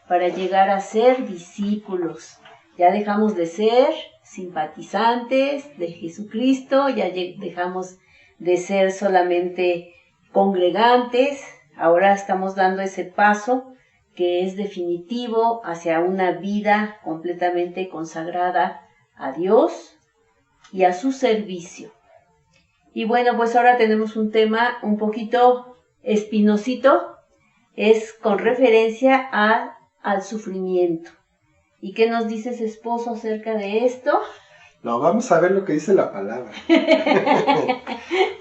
para llegar a ser discípulos. Ya dejamos de ser simpatizantes de Jesucristo, ya dejamos de ser solamente congregantes, ahora estamos dando ese paso que es definitivo hacia una vida completamente consagrada a Dios y a su servicio. Y bueno, pues ahora tenemos un tema un poquito espinosito, es con referencia al sufrimiento. ¿Y qué nos dices, esposo, acerca de esto? No, vamos a ver lo que dice la palabra.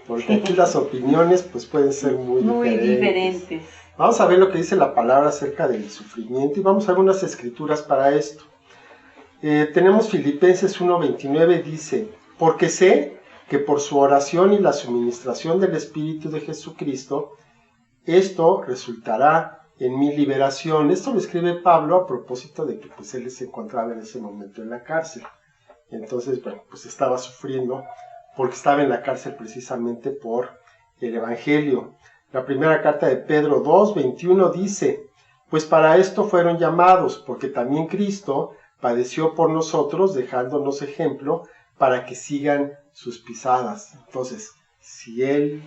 Porque aquí las opiniones pues pueden ser muy diferentes. Vamos a ver lo que dice la palabra acerca del sufrimiento y vamos a ver unas escrituras para esto. Tenemos Filipenses 1:29, dice: porque sé que por su oración y la suministración del Espíritu de Jesucristo, esto resultará en mi liberación. Esto lo escribe Pablo a propósito de que pues él se encontraba en ese momento en la cárcel. Entonces, bueno, pues estaba sufriendo porque estaba en la cárcel precisamente por el Evangelio. La primera carta de Pedro 2:21 dice: pues para esto fueron llamados, porque también Cristo padeció por nosotros, dejándonos ejemplo para que sigan sus pisadas. Entonces, si él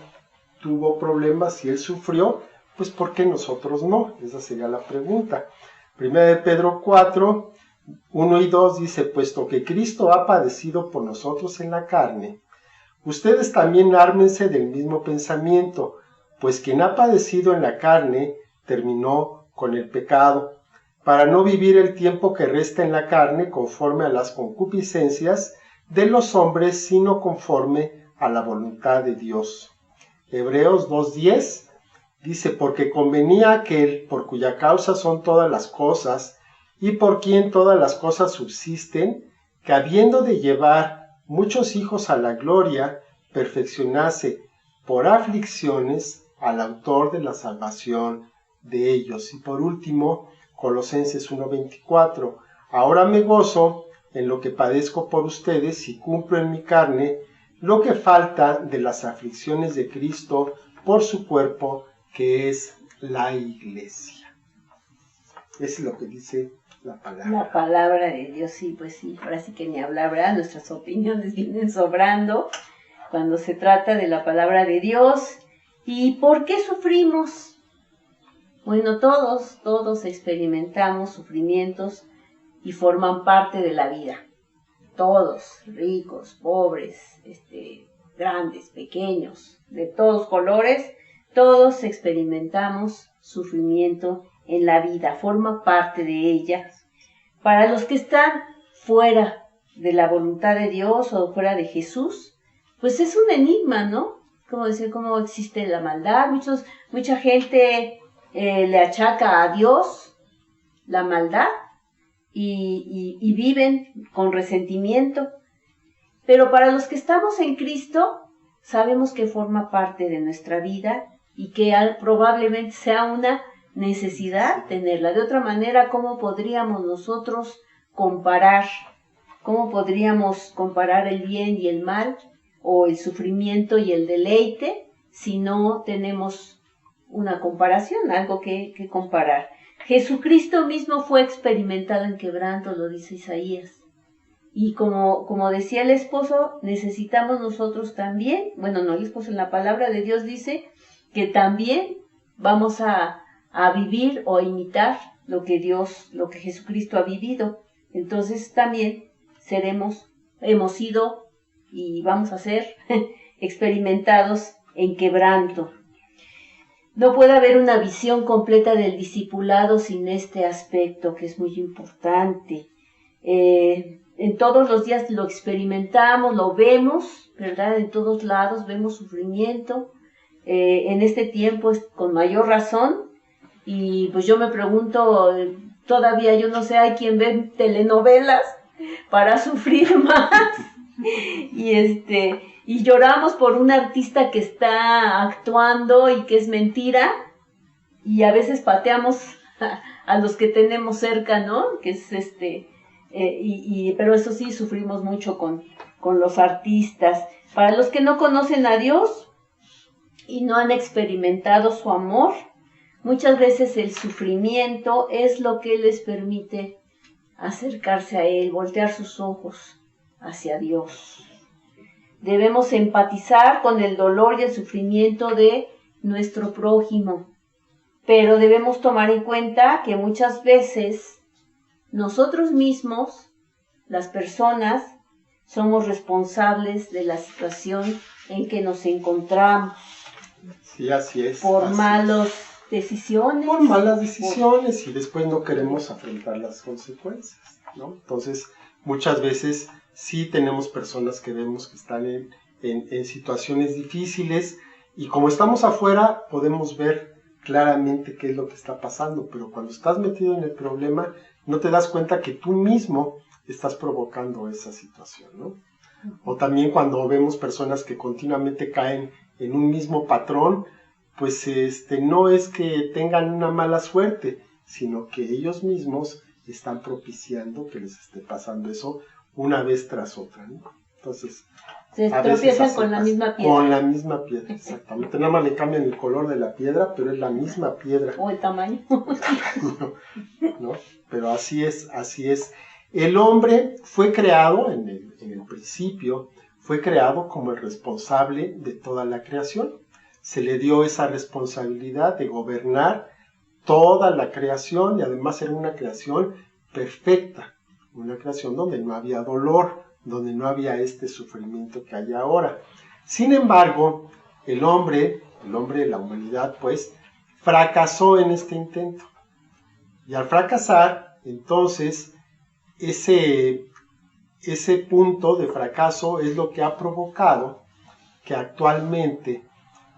tuvo problemas, si él sufrió, pues ¿por qué nosotros no? Esa sería la pregunta. Primera de Pedro 4:1 y 2 dice: puesto que Cristo ha padecido por nosotros en la carne, ustedes también ármense del mismo pensamiento, pues quien ha padecido en la carne terminó con el pecado, para no vivir el tiempo que resta en la carne conforme a las concupiscencias de los hombres, sino conforme a la voluntad de Dios. Hebreos 2:10 dice: porque convenía aquel por cuya causa son todas las cosas, y por quien todas las cosas subsisten, que habiendo de llevar muchos hijos a la gloria, perfeccionase por aflicciones al autor de la salvación de ellos. Y por último, Colosenses 1:24: ahora me gozo en lo que padezco por ustedes y cumplo en mi carne lo que falta de las aflicciones de Cristo por su cuerpo, que es la iglesia. Es lo que dice la palabra. La palabra de Dios, sí, pues sí, ahora sí que ni hablar, ¿verdad? Nuestras opiniones vienen sobrando cuando se trata de la palabra de Dios. ¿Y por qué sufrimos? Bueno, todos experimentamos sufrimientos y forman parte de la vida. Todos, ricos, pobres, grandes, pequeños, de todos colores, todos experimentamos sufrimiento en la vida, forma parte de ella. Para los que están fuera de la voluntad de Dios o fuera de Jesús, pues es un enigma, ¿no? Como decir, cómo existe la maldad. Mucha gente le achaca a Dios la maldad y viven con resentimiento. Pero para los que estamos en Cristo, sabemos que forma parte de nuestra vida y que probablemente sea una necesidad tenerla. De otra manera, ¿cómo podríamos nosotros comparar? ¿Cómo podríamos comparar el bien y el mal o el sufrimiento y el deleite si no tenemos una comparación, algo que comparar? Jesucristo mismo fue experimentado en quebranto, lo dice Isaías. Y como decía el esposo, necesitamos nosotros también, bueno, no el esposo, en la palabra de Dios dice que también vamos a vivir o a imitar lo que Jesucristo ha vivido. Entonces también hemos sido y vamos a ser experimentados en quebranto. No puede haber una visión completa del discipulado sin este aspecto, que es muy importante. En todos los días lo experimentamos, lo vemos, ¿verdad? En todos lados vemos sufrimiento. En este tiempo es con mayor razón. Y pues yo me pregunto, todavía yo no sé, hay quien ve telenovelas para sufrir más. Y lloramos por un artista que está actuando y que es mentira. Y a veces pateamos a los que tenemos cerca, ¿no? Que es pero eso sí, sufrimos mucho con los artistas. Para los que no conocen a Dios y no han experimentado su amor, Muchas veces el sufrimiento es lo que les permite acercarse a Él, voltear sus ojos hacia Dios. Debemos empatizar con el dolor y el sufrimiento de nuestro prójimo, pero debemos tomar en cuenta que muchas veces nosotros mismos, las personas, somos responsables de la situación en que nos encontramos. Sí, así es. Por malas decisiones. Por malas decisiones y después no queremos afrontar las consecuencias, ¿no? Entonces, muchas veces sí tenemos personas que vemos que están en situaciones difíciles y como estamos afuera podemos ver claramente qué es lo que está pasando, pero cuando estás metido en el problema no te das cuenta que tú mismo estás provocando esa situación, ¿no? O también cuando vemos personas que continuamente caen en un mismo patrón, pues no es que tengan una mala suerte, sino que ellos mismos están propiciando que les esté pasando eso una vez tras otra, ¿no? Entonces, se tropiezan con la misma piedra. Con la misma piedra, exactamente. Nada más le cambian el color de la piedra, pero es la misma piedra. O el tamaño. ¿No? Pero así es, así es. El hombre fue creado, en el principio, fue creado como el responsable de toda la creación. Se le dio esa responsabilidad de gobernar toda la creación y además era una creación perfecta, una creación donde no había dolor, donde no había este sufrimiento que hay ahora. Sin embargo, el hombre, la humanidad, pues, fracasó en este intento. Y al fracasar, entonces, ese punto de fracaso es lo que ha provocado que actualmente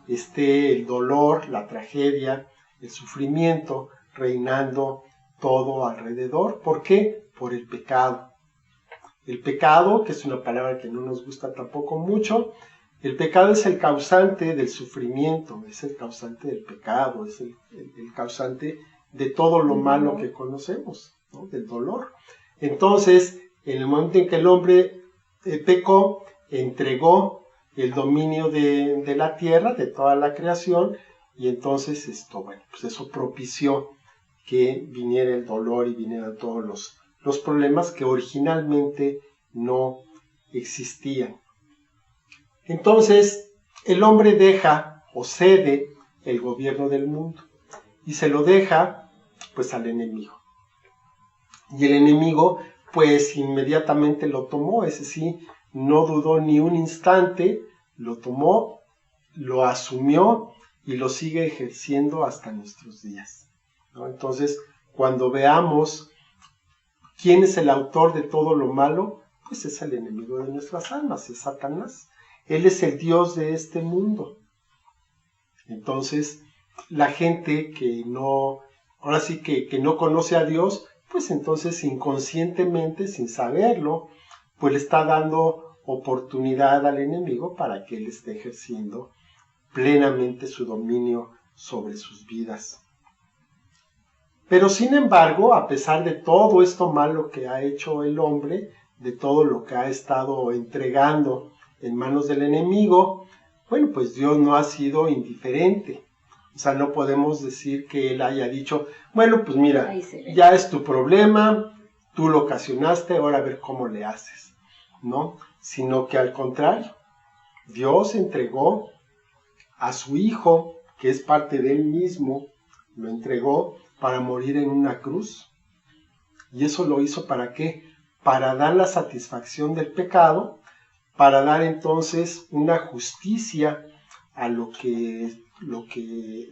esté el dolor, la tragedia, el sufrimiento reinando todo alrededor. ¿Por qué? Por el pecado. El pecado, que es una palabra que no nos gusta tampoco mucho, el pecado es el causante del sufrimiento, es el causante del pecado, es el causante de todo lo malo que conocemos, ¿no? Del dolor. Entonces, en el momento en que el hombre pecó, entregó el dominio de la tierra, de toda la creación, y entonces eso propició que viniera el dolor y vinieran todos los problemas que originalmente no existían. Entonces, el hombre deja o cede el gobierno del mundo y se lo deja pues al enemigo. Y el enemigo pues inmediatamente lo tomó, ese sí, no dudó ni un instante, lo tomó, lo asumió y lo sigue ejerciendo hasta nuestros días, ¿no? Entonces, cuando veamos quién es el autor de todo lo malo, pues es el enemigo de nuestras almas, es Satanás. Él es el Dios de este mundo. Entonces, la gente que no conoce a Dios, pues entonces inconscientemente, sin saberlo, pues le está dando oportunidad al enemigo para que él esté ejerciendo plenamente su dominio sobre sus vidas. Pero sin embargo, a pesar de todo esto malo que ha hecho el hombre, de todo lo que ha estado entregando en manos del enemigo, bueno, pues Dios no ha sido indiferente. O sea, no podemos decir que Él haya dicho, bueno, pues mira, ya es tu problema, tú lo ocasionaste, ahora a ver cómo le haces, ¿no? Sino que al contrario, Dios entregó a su Hijo, que es parte de Él mismo, lo entregó para morir en una cruz. ¿Y eso lo hizo para qué? Para dar la satisfacción del pecado, para dar entonces una justicia a lo que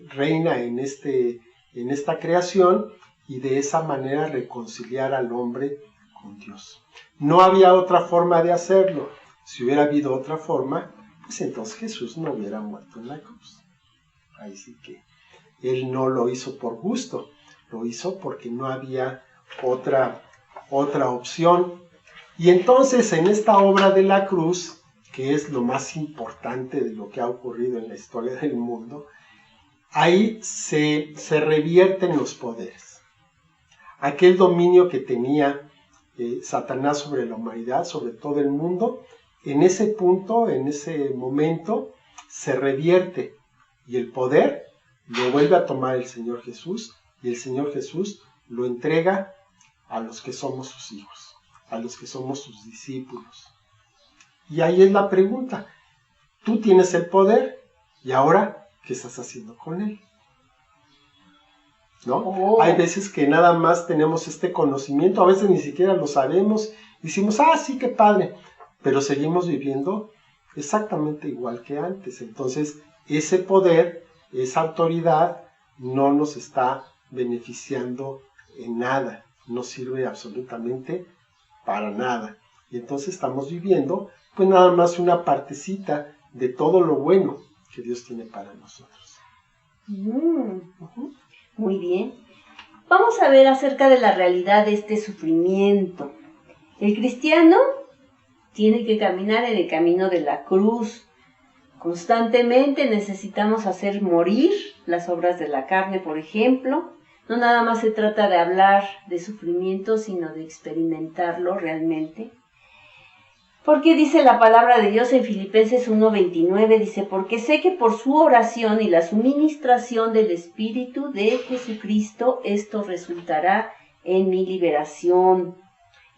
reina en esta creación y de esa manera reconciliar al hombre con Dios. No había otra forma de hacerlo. Si hubiera habido otra forma, pues entonces Jesús no hubiera muerto en la cruz. Ahí sí que Él no lo hizo por gusto, lo hizo porque no había otra opción. Y entonces en esta obra de la cruz, que es lo más importante de lo que ha ocurrido en la historia del mundo, ahí se revierten los poderes. Aquel dominio que tenía Satanás sobre la humanidad, sobre todo el mundo, en ese punto, en ese momento, se revierte y el poder lo vuelve a tomar el Señor Jesús y el Señor Jesús lo entrega a los que somos sus hijos, a los que somos sus discípulos. Y ahí es la pregunta, tú tienes el poder y ahora, ¿qué estás haciendo con él? ¿No? Oh. Hay veces que nada más tenemos este conocimiento, a veces ni siquiera lo sabemos, decimos, sí, qué padre, pero seguimos viviendo exactamente igual que antes. Entonces, ese poder, esa autoridad, no nos está beneficiando en nada, no sirve absolutamente para nada. Y entonces estamos viviendo, pues nada más una partecita de todo lo bueno que Dios tiene para nosotros. Muy bien. Vamos a ver acerca de la realidad de este sufrimiento. El cristiano tiene que caminar en el camino de la cruz. Constantemente necesitamos hacer morir las obras de la carne, por ejemplo. No nada más se trata de hablar de sufrimiento, sino de experimentarlo realmente. Porque dice la palabra de Dios en Filipenses 1:29, dice, porque sé que por su oración y la suministración del Espíritu de Jesucristo, esto resultará en mi liberación.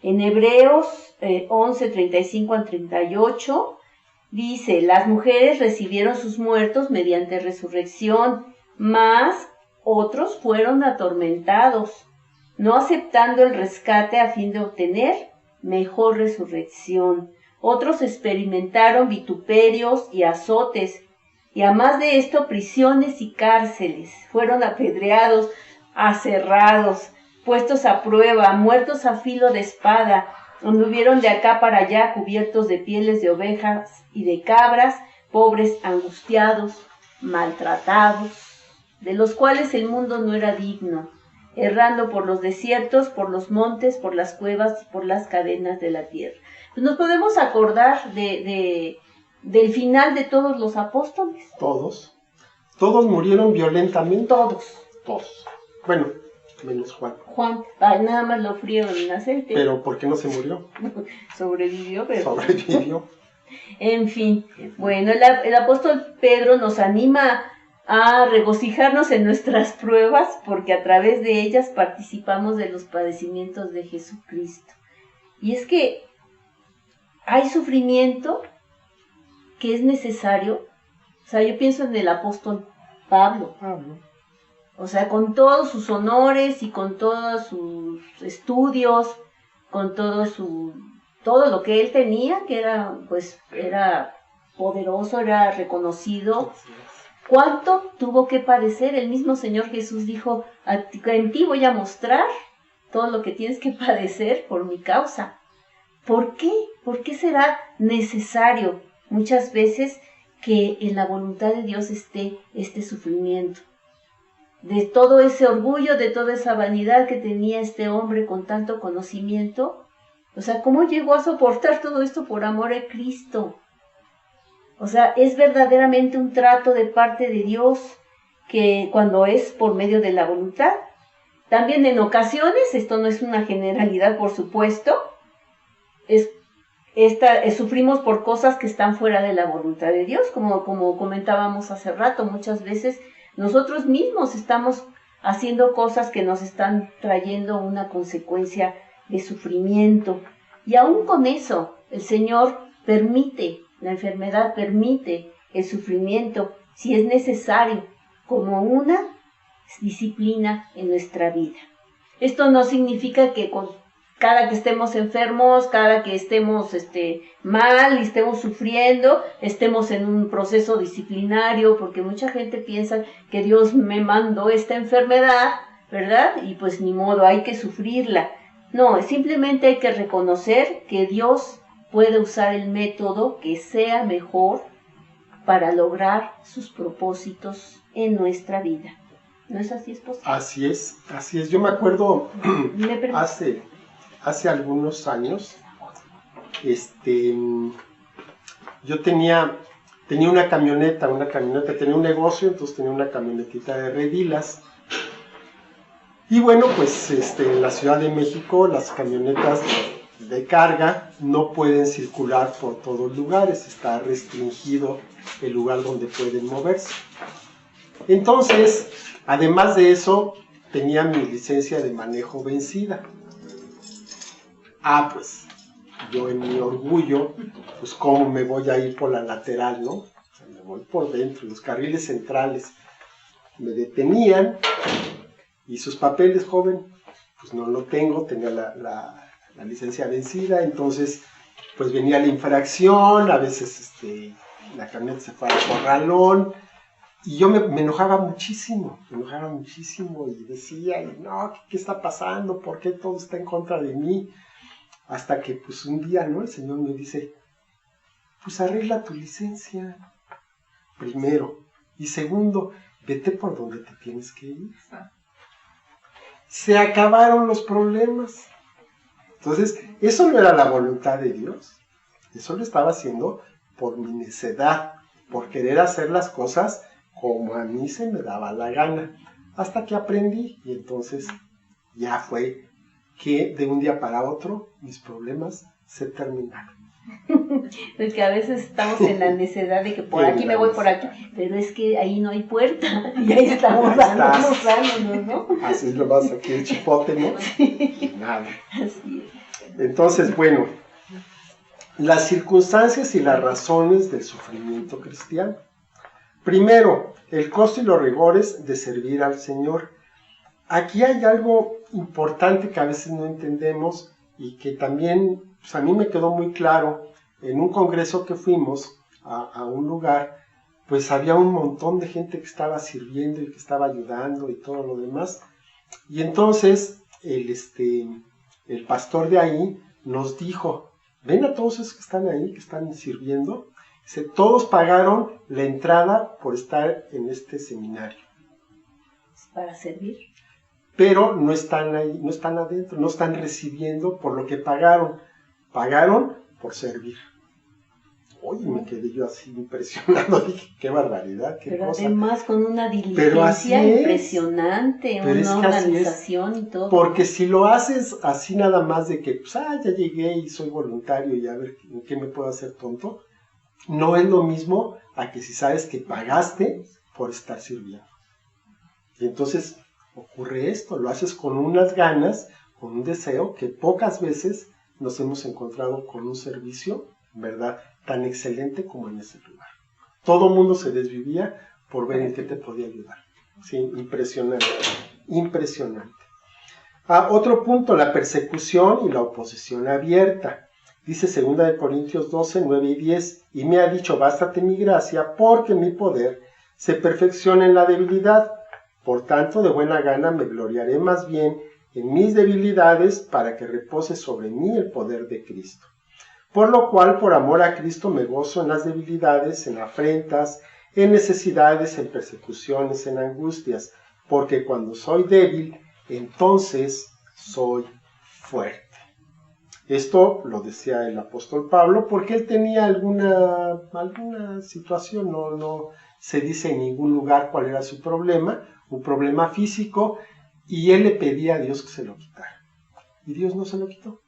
En Hebreos 11:35-38, dice, las mujeres recibieron sus muertos mediante resurrección, mas otros fueron atormentados, no aceptando el rescate a fin de obtener mejor resurrección. Otros experimentaron vituperios y azotes, y a más de esto prisiones y cárceles. Fueron apedreados, aserrados, puestos a prueba, muertos a filo de espada, anduvieron de acá para allá cubiertos de pieles de ovejas y de cabras, pobres, angustiados, maltratados, de los cuales el mundo no era digno, errando por los desiertos, por los montes, por las cuevas y por las cadenas de la tierra. Pues nos podemos acordar del final de todos los apóstoles. Todos murieron violentamente. Todos. Bueno, menos Juan. Nada más lo frieron en aceite. Pero ¿por qué no se murió? Sobrevivió. En fin, bueno, el apóstol Pedro nos anima a regocijarnos en nuestras pruebas, porque a través de ellas participamos de los padecimientos de Jesucristo. Y es que hay sufrimiento que es necesario. O sea, yo pienso en el apóstol Pablo. O sea, con todos sus honores y con todos sus estudios, con todo lo que él tenía, que era poderoso, era reconocido. ¿Cuánto tuvo que padecer? El mismo Señor Jesús dijo, en ti voy a mostrar todo lo que tienes que padecer por mi causa. ¿Por qué? ¿Por qué será necesario muchas veces que en la voluntad de Dios esté este sufrimiento? De todo ese orgullo, de toda esa vanidad que tenía este hombre con tanto conocimiento. O sea, ¿cómo llegó a soportar todo esto por amor a Cristo? O sea, es verdaderamente un trato de parte de Dios que cuando es por medio de la voluntad. También en ocasiones, esto no es una generalidad por supuesto, sufrimos por cosas que están fuera de la voluntad de Dios, como comentábamos hace rato. Muchas veces nosotros mismos estamos haciendo cosas que nos están trayendo una consecuencia de sufrimiento. Y aún con eso, el Señor permite, la enfermedad permite el sufrimiento, si es necesario, como una disciplina en nuestra vida. Esto no significa que cada que estemos enfermos, cada que estemos mal y estemos sufriendo, estemos en un proceso disciplinario, porque mucha gente piensa que Dios me mandó esta enfermedad, ¿verdad? Y pues ni modo, hay que sufrirla. No, simplemente hay que reconocer que Dios puede usar el método que sea mejor para lograr sus propósitos en nuestra vida. ¿No es así, esposa? Así es. Yo me acuerdo hace algunos años, yo tenía una camioneta, tenía un negocio, entonces tenía una camionetita de redilas. Y bueno, pues en la Ciudad de México las camionetas de carga no pueden circular por todos lugares, está restringido el lugar donde pueden moverse. Entonces, además de eso, tenía mi licencia de manejo vencida. Pues yo en mi orgullo, pues cómo me voy a ir por la lateral, ¿no? O sea, me voy por dentro, los carriles centrales. Me detenían y sus papeles, joven, pues no lo tengo, tenía la licencia vencida, entonces pues venía la infracción, a veces la camioneta se fue al corralón, y yo me enojaba muchísimo y decía, no, ¿qué está pasando? ¿Por qué todo está en contra de mí? Hasta que pues un día, ¿no? El Señor me dice, pues arregla tu licencia, primero, y segundo, vete por donde te tienes que ir. Se acabaron los problemas. Entonces, eso no era la voluntad de Dios. Eso lo estaba haciendo por mi necedad, por querer hacer las cosas como a mí se me daba la gana. Hasta que aprendí, y entonces ya fue que de un día para otro mis problemas se terminaron. Pues que a veces estamos en la necedad de que por aquí me voy por aquí, pero es que ahí no hay puerta y ahí estamos dándonos, ¿no? Así lo vas aquí el chipote, ¿no? Sí. Nada. Así es. Entonces, bueno, las circunstancias y las razones del sufrimiento cristiano. Primero, el costo y los rigores de servir al Señor. Aquí hay algo importante que a veces no entendemos y que también pues a mí me quedó muy claro. En un congreso que fuimos a un lugar, pues había un montón de gente que estaba sirviendo y que estaba ayudando y todo lo demás. Y entonces el pastor de ahí nos dijo, ven a todos esos que están ahí, que están sirviendo. Dice, todos pagaron la entrada por estar en este seminario. ¿Para servir? Pero no están ahí, no están adentro, no están recibiendo por lo que pagaron. Pagaron por servir. Oye, me quedé yo así impresionado, dije, qué barbaridad, qué pero cosa. Además con una diligencia impresionante, pero una organización y todo. Porque si lo haces así nada más de que, pues, ya llegué y soy voluntario y a ver en qué me puedo hacer tonto, no es lo mismo a que si sabes que pagaste por estar sirviendo. Y entonces ocurre esto, lo haces con unas ganas, con un deseo, que pocas veces nos hemos encontrado con un servicio, ¿verdad?, tan excelente como en ese lugar. Todo mundo se desvivía por ver en qué te podía ayudar. Sí, impresionante, impresionante. Otro punto, la persecución y la oposición abierta. Dice 2 Corintios 12, 9 y 10, y me ha dicho, bástate mi gracia, porque mi poder se perfecciona en la debilidad. Por tanto, de buena gana me gloriaré más bien en mis debilidades, para que repose sobre mí el poder de Cristo. Por lo cual, por amor a Cristo, me gozo en las debilidades, en afrentas, en necesidades, en persecuciones, en angustias, porque cuando soy débil, entonces soy fuerte. Esto lo decía el apóstol Pablo porque él tenía alguna situación, no se dice en ningún lugar cuál era su problema, un problema físico, y él le pedía a Dios que se lo quitara. Y Dios no se lo quitó.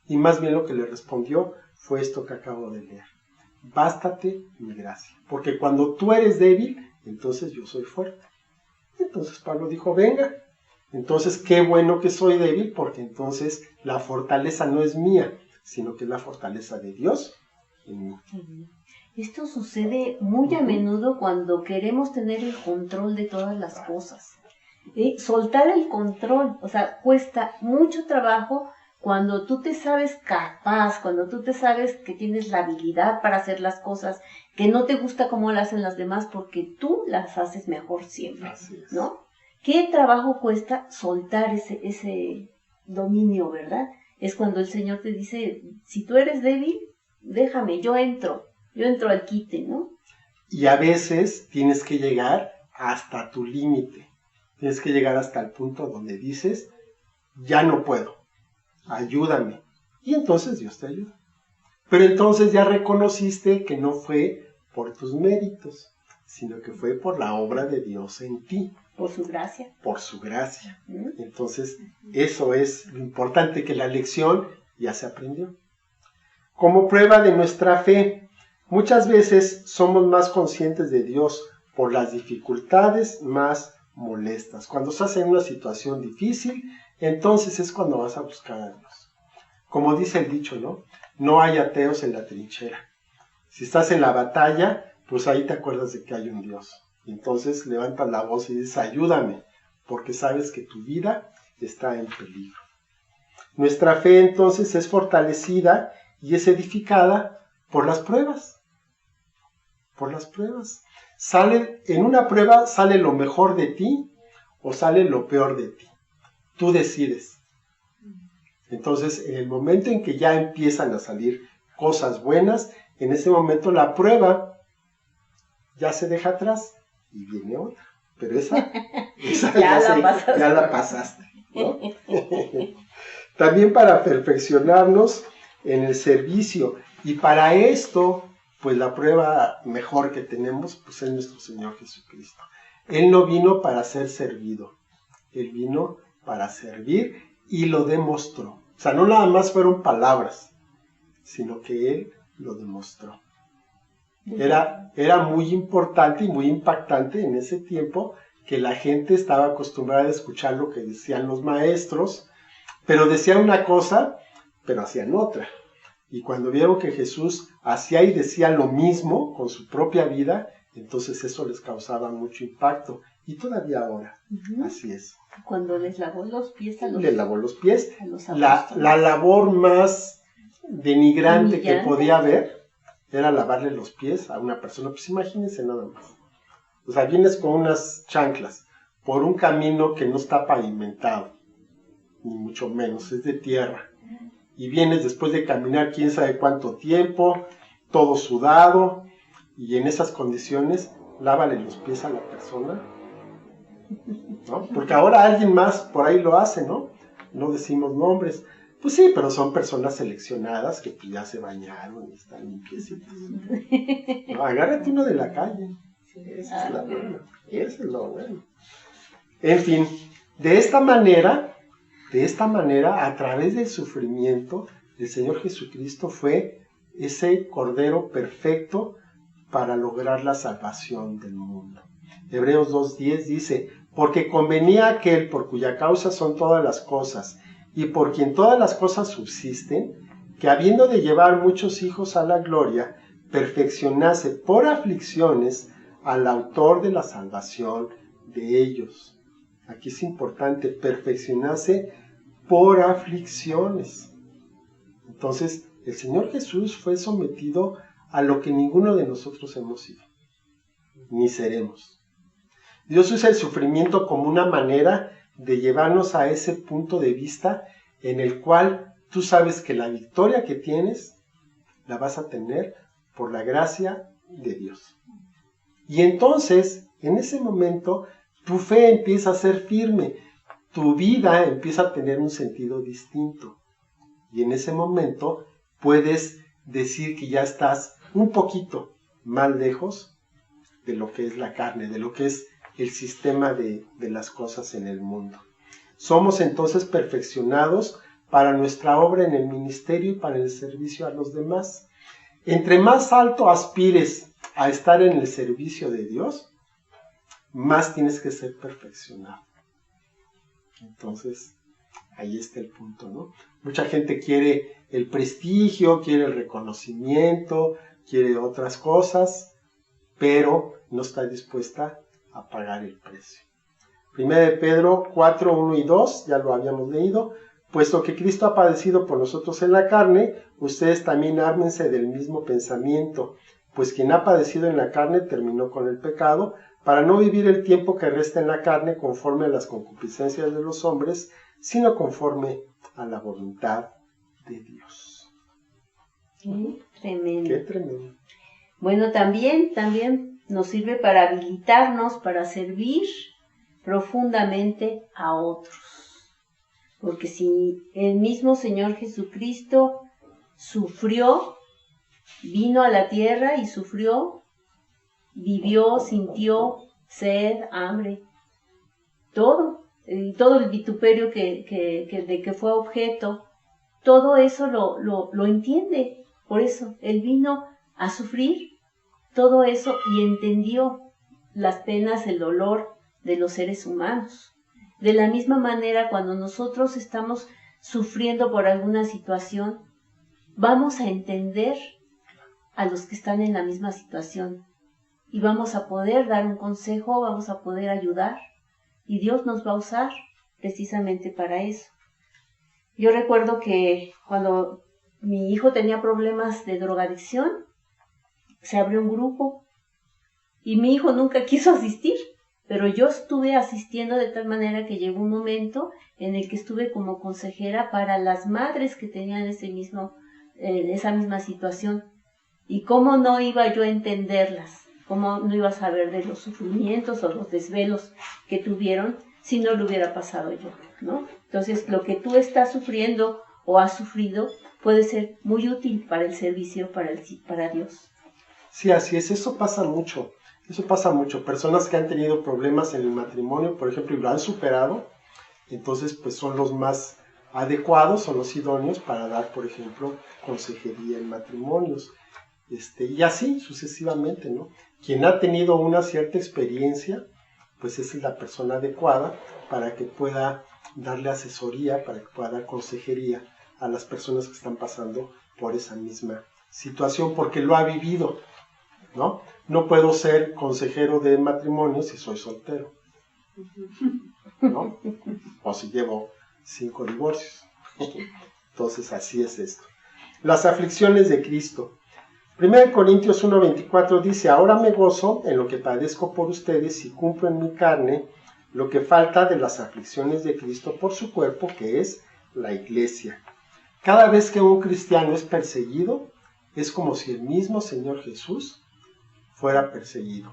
Y más bien lo que le respondió fue esto que acabo de leer. Bástate mi gracia, porque cuando tú eres débil, entonces yo soy fuerte. Entonces Pablo dijo, venga. Entonces, qué bueno que soy débil, porque entonces la fortaleza no es mía, sino que es la fortaleza de Dios en mí. Esto sucede muy a menudo cuando queremos tener el control de todas las cosas. Soltar el control, o sea, cuesta mucho trabajo cuando tú te sabes capaz, cuando tú te sabes que tienes la habilidad para hacer las cosas, que no te gusta cómo las hacen las demás, porque tú las haces mejor siempre, ¿no? ¿Qué trabajo cuesta soltar ese dominio, verdad? Es cuando el Señor te dice, si tú eres débil, déjame, yo entro al quite, ¿no? Y a veces tienes que llegar hasta tu límite, tienes que llegar hasta el punto donde dices, ya no puedo, ayúdame. Y entonces Dios te ayuda. Pero entonces ya reconociste que no fue por tus méritos, sino que fue por la obra de Dios en ti. Por su gracia. Por su gracia. Entonces, eso es lo importante, que la lección ya se aprendió. Como prueba de nuestra fe, muchas veces somos más conscientes de Dios por las dificultades más molestas. Cuando estás en una situación difícil, entonces es cuando vas a buscar a Dios. Como dice el dicho, ¿no? No hay ateos en la trinchera. Si estás en la batalla, pues ahí te acuerdas de que hay un Dios. Entonces levantas la voz y dices, ayúdame, porque sabes que tu vida está en peligro. Nuestra fe entonces es fortalecida y es edificada por las pruebas. Por las pruebas. En una prueba sale lo mejor de ti o sale lo peor de ti. Tú decides. Entonces, en el momento en que ya empiezan a salir cosas buenas, en ese momento la prueba ya se deja atrás y viene otra. Pero esa ya la pasaste, ¿no? También para perfeccionarnos en el servicio. Y para esto, pues la prueba mejor que tenemos, pues es nuestro Señor Jesucristo. Él no vino para ser servido. Él vino para servir y lo demostró. O sea, no nada más fueron palabras, sino que Él lo demostró. Era muy importante y muy impactante en ese tiempo que la gente estaba acostumbrada a escuchar lo que decían los maestros, pero decían una cosa, pero hacían otra. Y cuando vieron que Jesús hacía y decía lo mismo con su propia vida, entonces eso les causaba mucho impacto. Y todavía ahora, así es. Cuando les lavó los pies a los Le lavó los pies. A los la labor más denigrante que podía haber era lavarle los pies a una persona. Pues imagínense nada más. O sea, vienes con unas chanclas por un camino que no está pavimentado, ni mucho menos, es de tierra. Y vienes después de caminar quién sabe cuánto tiempo, todo sudado, y en esas condiciones, lávale los pies a la persona, ¿no? Porque ahora alguien más por ahí lo hace, ¿no? No decimos nombres. Pues sí, pero son personas seleccionadas que pues ya se bañaron y están limpiecitas. No, agárrate uno de la calle. Esa es la buena. Eso es lo bueno. En fin, de esta manera, a través del sufrimiento, el Señor Jesucristo fue ese Cordero perfecto para lograr la salvación del mundo. Hebreos 2:10 dice, porque convenía a aquel por cuya causa son todas las cosas, y por quien todas las cosas subsisten, que habiendo de llevar muchos hijos a la gloria, perfeccionase por aflicciones al autor de la salvación de ellos. Aquí es importante, perfeccionase por aflicciones. Entonces, el Señor Jesús fue sometido a lo que ninguno de nosotros hemos sido, ni seremos. Dios usa el sufrimiento como una manera de llevarnos a ese punto de vista en el cual tú sabes que la victoria que tienes la vas a tener por la gracia de Dios. Y entonces, en ese momento, tu fe empieza a ser firme, tu vida empieza a tener un sentido distinto. Y en ese momento puedes decir que ya estás un poquito más lejos de lo que es la carne, de lo que es el sistema de las cosas en el mundo. Somos entonces perfeccionados para nuestra obra en el ministerio y para el servicio a los demás. Entre más alto aspires a estar en el servicio de Dios, más tienes que ser perfeccionado. Entonces, ahí está el punto, ¿no? Mucha gente quiere el prestigio, quiere el reconocimiento, quiere otras cosas, pero no está dispuesta a pagar el precio. 1 de Pedro 4, 1 y 2, ya lo habíamos leído. Puesto que Cristo ha padecido por nosotros en la carne, ustedes también ármense del mismo pensamiento, pues quien ha padecido en la carne terminó con el pecado, para no vivir el tiempo que resta en la carne conforme a las concupiscencias de los hombres, sino conforme a la voluntad de Dios. Qué tremendo. Qué tremendo. Bueno, también nos sirve para habilitarnos para servir profundamente a otros. Porque si el mismo Señor Jesucristo sufrió, vino a la tierra y sufrió, vivió, sintió sed, hambre, todo el vituperio de que fue objeto, todo eso lo entiende. Por eso Él vino a sufrir todo eso y entendió las penas, el dolor de los seres humanos. De la misma manera, cuando nosotros estamos sufriendo por alguna situación, vamos a entender a los que están en la misma situación y vamos a poder dar un consejo, vamos a poder ayudar y Dios nos va a usar precisamente para eso. Yo recuerdo que cuando mi hijo tenía problemas de drogadicción, se abrió un grupo y mi hijo nunca quiso asistir, pero yo estuve asistiendo de tal manera que llegó un momento en el que estuve como consejera para las madres que tenían esa misma situación. Y cómo no iba yo a entenderlas, cómo no iba a saber de los sufrimientos o los desvelos que tuvieron si no lo hubiera pasado yo, ¿no? Entonces, lo que tú estás sufriendo o has sufrido puede ser muy útil para el servicio, para Dios. Sí, así es, eso pasa mucho. Personas que han tenido problemas en el matrimonio, por ejemplo, y lo han superado, entonces pues son los más adecuados, son los idóneos para dar, por ejemplo, consejería en matrimonios. Y así sucesivamente, ¿no? Quien ha tenido una cierta experiencia, pues es la persona adecuada para que pueda darle asesoría, para que pueda dar consejería a las personas que están pasando por esa misma situación, porque lo ha vivido, ¿no? No puedo ser consejero de matrimonio si soy soltero, ¿no? O si llevo 5 divorcios. Entonces así es esto. Las aflicciones de Cristo. 1 Corintios 1:24 dice: ahora me gozo en lo que padezco por ustedes y cumplo en mi carne lo que falta de las aflicciones de Cristo por su cuerpo, que es la iglesia. Cada vez que un cristiano es perseguido, es como si el mismo Señor Jesús fuera perseguido,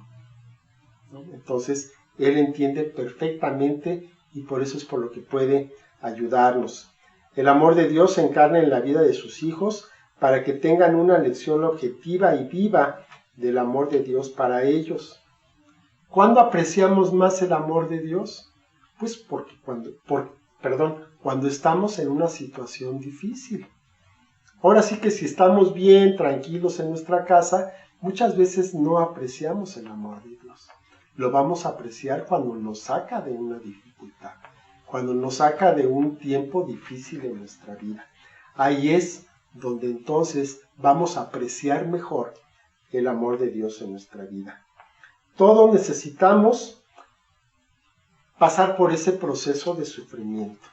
¿no? Entonces, Él entiende perfectamente y por eso es por lo que puede ayudarnos. El amor de Dios se encarna en la vida de sus hijos, para que tengan una lección objetiva y viva del amor de Dios para ellos. ¿Cuándo apreciamos más el amor de Dios? Pues cuando estamos en una situación difícil. Ahora sí que si estamos bien, tranquilos en nuestra casa, muchas veces no apreciamos el amor de Dios. Lo vamos a apreciar cuando nos saca de una dificultad, cuando nos saca de un tiempo difícil en nuestra vida. Ahí es donde entonces vamos a apreciar mejor el amor de Dios en nuestra vida. Todos necesitamos pasar por ese proceso de sufrimiento,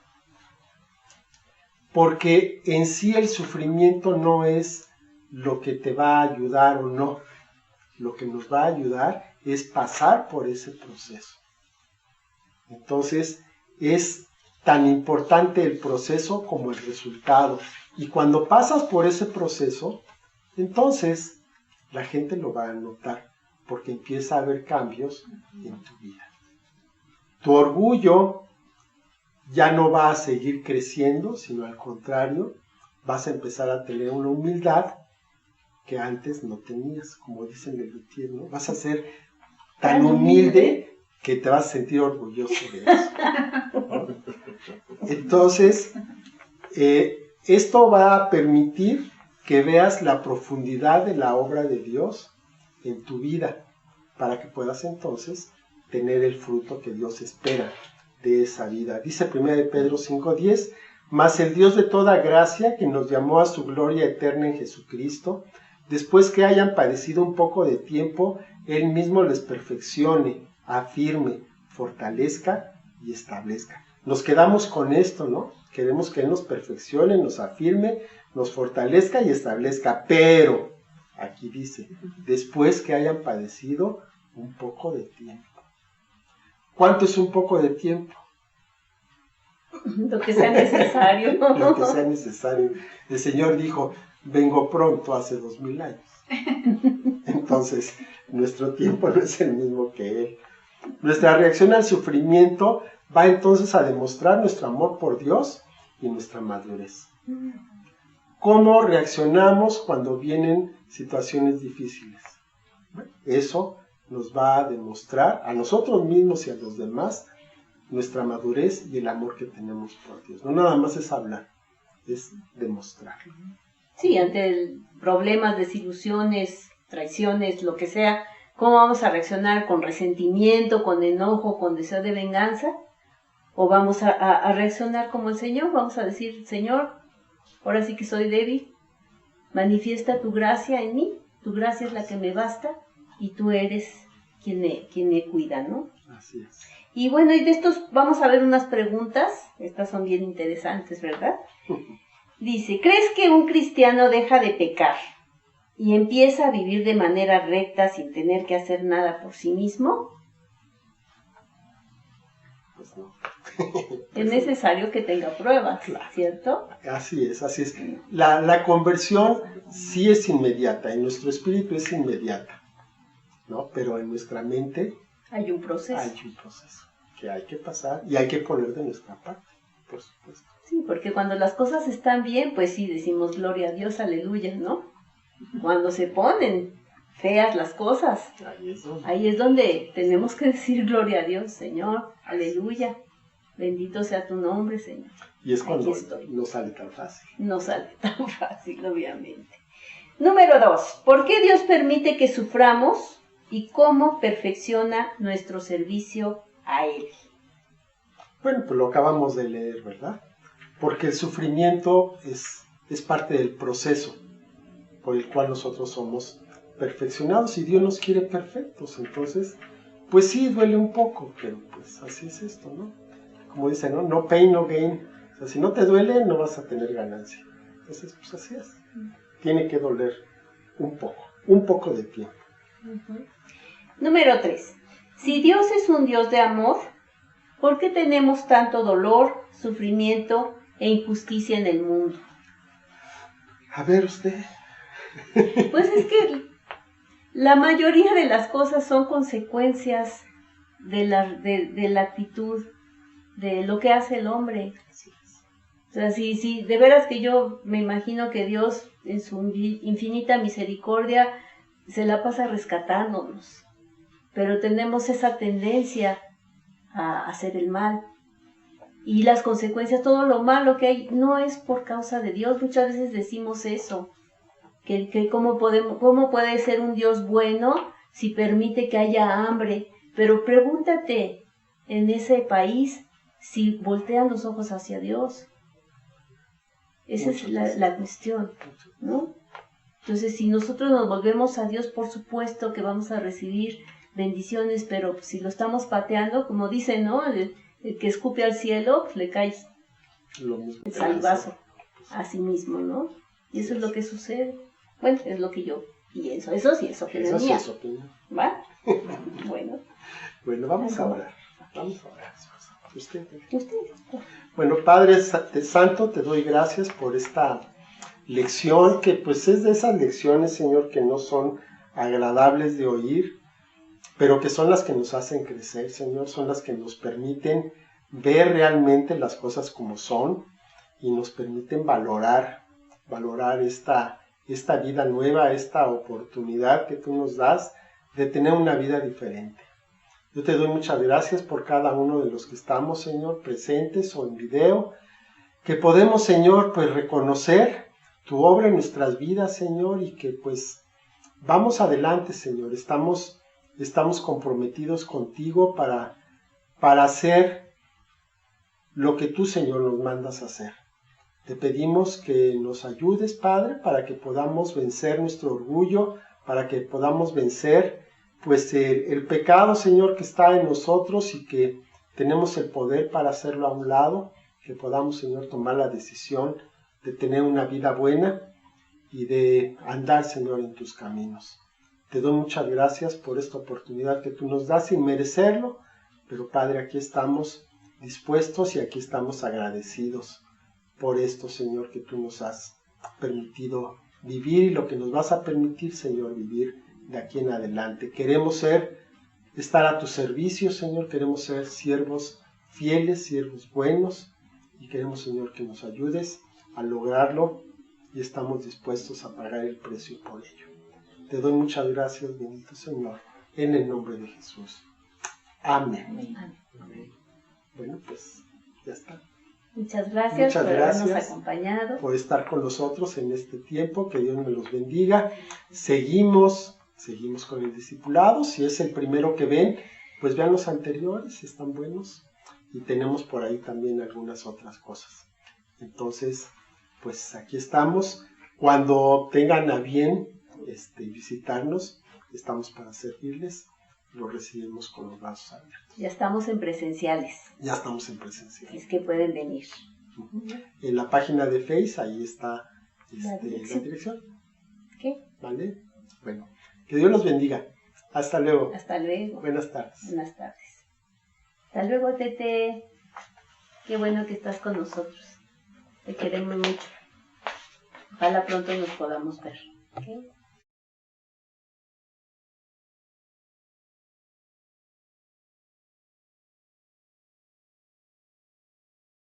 porque en sí el sufrimiento no es lo que te va a ayudar o no. Lo que nos va a ayudar es pasar por ese proceso. Entonces es tan importante el proceso como el resultado. Y cuando pasas por ese proceso, entonces la gente lo va a notar, porque empieza a haber cambios en tu vida. Tu orgullo ya no va a seguir creciendo, sino al contrario, vas a empezar a tener una humildad que antes no tenías, como dicen el Luthier, ¿no? Vas a ser tan humilde que te vas a sentir orgulloso de eso, ¿no? Entonces, esto va a permitir que veas la profundidad de la obra de Dios en tu vida, para que puedas entonces tener el fruto que Dios espera de esa vida. Dice 1 Pedro 5:10, mas el Dios de toda gracia, que nos llamó a su gloria eterna en Jesucristo, después que hayan padecido un poco de tiempo, Él mismo les perfeccione, afirme, fortalezca y establezca. Nos quedamos con esto, ¿no? Queremos que Él nos perfeccione, nos afirme, nos fortalezca y establezca, pero, aquí dice, después que hayan padecido un poco de tiempo. ¿Cuánto es un poco de tiempo? Lo que sea necesario. Lo que sea necesario. El Señor dijo, vengo pronto, hace 2000 años. Entonces, nuestro tiempo no es el mismo que Él. Nuestra reacción al sufrimiento va entonces a demostrar nuestro amor por Dios y nuestra madurez. ¿Cómo reaccionamos cuando vienen situaciones difíciles? Eso nos va a demostrar a nosotros mismos y a los demás nuestra madurez y el amor que tenemos por Dios. No nada más es hablar, es demostrar. Sí, ante problemas, desilusiones, traiciones, lo que sea, ¿Cómo vamos a reaccionar? ¿Con resentimiento, con enojo, con deseo de venganza? ¿O vamos a reaccionar como el Señor? Vamos a decir, Señor, ahora sí que soy débil, manifiesta tu gracia en mí, tu gracia es la que me basta y tú eres quien me cuida, ¿no? Así es. Y bueno, y de estos vamos a ver unas preguntas, estas son bien interesantes, ¿verdad? Dice, ¿crees que un cristiano deja de pecar y empieza a vivir de manera recta sin tener que hacer nada por sí mismo? Pues no. Es necesario que tenga pruebas, claro. ¿Cierto? Así es, así es. La conversión sí es inmediata, en nuestro espíritu es inmediata, ¿no? Pero en nuestra mente hay un proceso. Hay un proceso que hay que pasar y hay que poner de nuestra parte, por supuesto. Sí, porque cuando las cosas están bien, pues sí, decimos gloria a Dios, aleluya, ¿no? Cuando se ponen feas las cosas, ahí es donde tenemos que decir gloria a Dios, Señor, aleluya, bendito sea tu nombre, Señor. Y es cuando no sale tan fácil. No sale tan fácil, obviamente. Número 2, ¿por qué Dios permite que suframos y cómo perfecciona nuestro servicio a Él? Bueno, pues lo acabamos de leer, ¿verdad? Porque el sufrimiento es parte del proceso por el cual nosotros somos perfeccionados y Dios nos quiere perfectos. Entonces, pues sí, duele un poco, pero pues así es esto, ¿no? Como dicen, ¿no? No pain, no gain. O sea, si no te duele, no vas a tener ganancia. Entonces, pues así es. Tiene que doler un poco de tiempo. Número 3. Si Dios es un Dios de amor, ¿por qué tenemos tanto dolor, sufrimiento e injusticia en el mundo? A ver usted. Pues es que la mayoría de las cosas son consecuencias de la actitud, de lo que hace el hombre. O sea, si de veras que yo me imagino que Dios en su infinita misericordia se la pasa rescatándonos, pero tenemos esa tendencia a hacer el mal. Y las consecuencias, todo lo malo que hay, no es por causa de Dios. Muchas veces decimos eso, que cómo puede ser un Dios bueno si permite que haya hambre. Pero pregúntate en ese país si voltean los ojos hacia Dios. Esa es la cuestión, ¿no? Entonces, si nosotros nos volvemos a Dios, por supuesto que vamos a recibir bendiciones, pero si lo estamos pateando, como dicen, ¿no? El que escupe al cielo, pues le cae el salvazo a sí mismo, ¿no? Y eso es lo que sucede. Bueno, es lo que yo pienso. Eso sí es opinión mía. Eso sí es opinión. ¿Va? Bueno. Bueno, vamos a orar. Vamos a orar. ¿Usted? Bueno, Padre Santo, te doy gracias por esta lección, que pues es de esas lecciones, Señor, que no son agradables de oír, pero que son las que nos hacen crecer, Señor, son las que nos permiten ver realmente las cosas como son y nos permiten valorar esta vida nueva, esta oportunidad que tú nos das de tener una vida diferente. Yo te doy muchas gracias por cada uno de los que estamos, Señor, presentes o en video, que podemos, Señor, pues reconocer tu obra en nuestras vidas, Señor, y que pues vamos adelante, Señor. Estamos comprometidos contigo para hacer lo que tú, Señor, nos mandas a hacer. Te pedimos que nos ayudes, Padre, para que podamos vencer nuestro orgullo, para que podamos vencer pues el pecado, Señor, que está en nosotros y que tenemos el poder para hacerlo a un lado, que podamos, Señor, tomar la decisión de tener una vida buena y de andar, Señor, en tus caminos. Te doy muchas gracias por esta oportunidad que tú nos das sin merecerlo, pero Padre, aquí estamos dispuestos y aquí estamos agradecidos por esto, Señor, que tú nos has permitido vivir y lo que nos vas a permitir, Señor, vivir de aquí en adelante. Queremos estar a tu servicio, Señor, queremos ser siervos fieles, siervos buenos, y queremos, Señor, que nos ayudes a lograrlo y estamos dispuestos a pagar el precio por ello. Te doy muchas gracias, bendito Señor, en el nombre de Jesús. Amén. Amén. Bueno, pues ya está. Muchas gracias por habernos acompañado. Por estar con nosotros en este tiempo. Que Dios me los bendiga. Seguimos seguimos con el discipulado. Si es el primero que ven, pues vean los anteriores, están buenos. Y tenemos por ahí también algunas otras cosas. Entonces, pues aquí estamos. Cuando tengan a bien visitarnos, estamos para servirles. Los recibimos con los brazos abiertos. Ya estamos en presenciales. Ya estamos en presenciales. Es que pueden venir. En la página de Face, ahí está la dirección. ¿Qué? ¿Vale? Bueno, que Dios los bendiga. Hasta luego. Hasta luego. Buenas tardes. Buenas tardes. Hasta luego, Tete. Qué bueno que estás con nosotros. Te queremos mucho. Ojalá pronto nos podamos ver. ¿Okay?